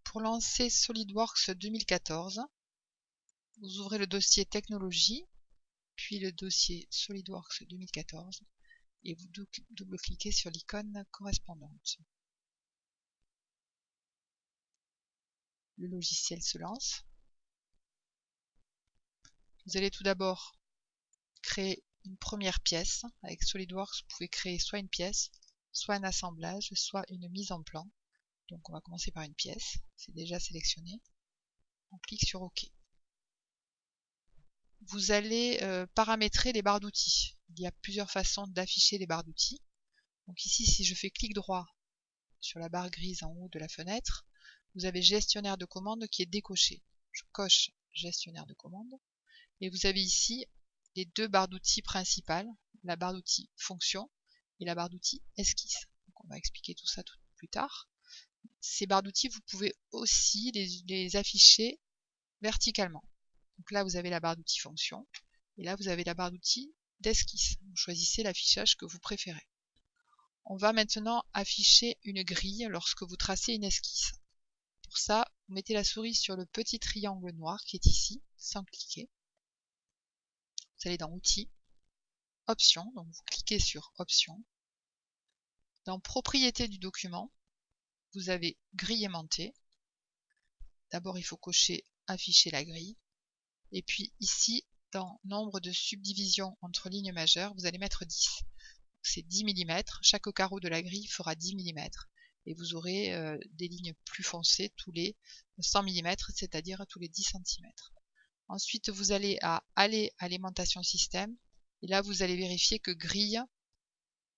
Pour lancer SolidWorks 2014, vous ouvrez le dossier Technologie, puis le dossier SolidWorks 2014 et vous double-cliquez sur l'icône correspondante. Le logiciel se lance. Vous allez tout d'abord créer une première pièce. Avec SolidWorks, vous pouvez créer soit une pièce, soit un assemblage, soit une mise en plan. Donc on va commencer par une pièce, c'est déjà sélectionné. On clique sur OK. Vous allez paramétrer les barres d'outils. Il y a plusieurs façons d'afficher les barres d'outils. Donc ici, si je fais clic droit sur la barre grise en haut de la fenêtre, vous avez gestionnaire de commande qui est décoché. Je coche gestionnaire de commande. Et vous avez ici les deux barres d'outils principales, la barre d'outils fonction et la barre d'outils esquisse. Donc on va expliquer tout ça plus tard. Ces barres d'outils, vous pouvez aussi les afficher verticalement. Donc là, vous avez la barre d'outils fonction et là, vous avez la barre d'outils d'esquisse. Vous choisissez l'affichage que vous préférez. On va maintenant afficher une grille lorsque vous tracez une esquisse. Pour ça, vous mettez la souris sur le petit triangle noir qui est ici, sans cliquer. Vous allez dans Outils, Options, donc vous cliquez sur Options. Dans Propriétés du document, vous avez Grille aimantée. D'abord, il faut cocher Afficher la grille. Et puis ici, dans Nombre de subdivisions entre lignes majeures, vous allez mettre 10. C'est 10 mm. Chaque carreau de la grille fera 10 mm. Et vous aurez des lignes plus foncées tous les 100 mm, c'est-à-dire tous les 10 cm. Ensuite, vous allez à Alimentation système. Et là, vous allez vérifier que grille,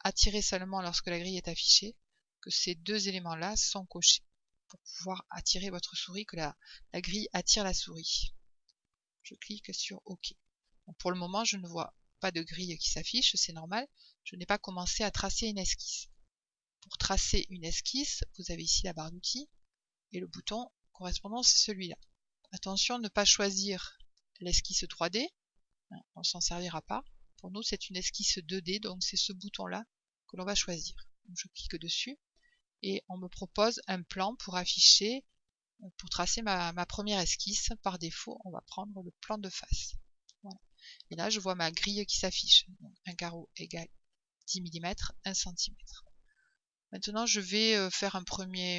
attirer seulement lorsque la grille est affichée, que ces deux éléments-là sont cochés pour pouvoir attirer votre souris, que la grille attire la souris. Je clique sur OK. Donc pour le moment, je ne vois pas de grille qui s'affiche, c'est normal. Je n'ai pas commencé à tracer une esquisse. Pour tracer une esquisse, vous avez ici la barre d'outils et le bouton correspondant, c'est celui-là. Attention, ne pas choisir l'esquisse 3D, on ne s'en servira pas. Pour nous, c'est une esquisse 2D, donc c'est ce bouton-là que l'on va choisir. Donc je clique dessus et on me propose un plan pour afficher, pour tracer ma première esquisse. Par défaut, on va prendre le plan de face. Voilà. Et là, je vois ma grille qui s'affiche. Un carreau égale 10 mm, 1 cm. Maintenant, je vais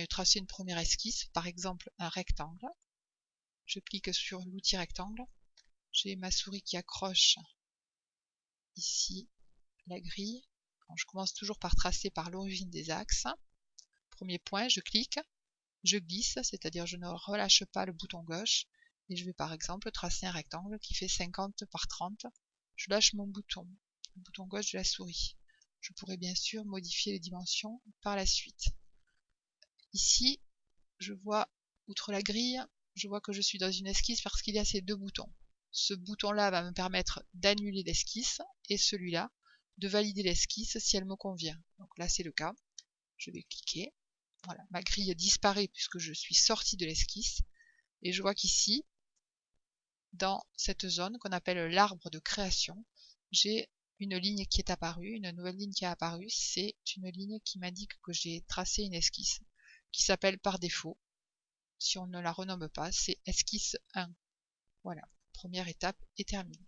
tracer une première esquisse, par exemple un rectangle. Je clique sur l'outil rectangle. J'ai ma souris qui accroche ici la grille. Alors, je commence toujours par tracer par l'origine des axes. Premier point, je clique, je glisse, c'est-à-dire je ne relâche pas le bouton gauche. Et je vais par exemple tracer un rectangle qui fait 50 par 30. Je lâche mon bouton, le bouton gauche de la souris. Je pourrais bien sûr modifier les dimensions par la suite. Ici, je vois, outre la grille, je vois que je suis dans une esquisse parce qu'il y a ces deux boutons. Ce bouton-là va me permettre d'annuler l'esquisse et celui-là de valider l'esquisse si elle me convient. Donc là, c'est le cas. Je vais cliquer. Voilà, ma grille disparaît puisque je suis sortie de l'esquisse. Et je vois qu'ici, dans cette zone qu'on appelle l'arbre de création, j'ai une ligne qui est apparue, une nouvelle ligne qui est apparue. C'est une ligne qui m'indique que j'ai tracé une esquisse qui s'appelle par défaut, si on ne la renomme pas, c'est esquisse 1. Voilà, première étape est terminée.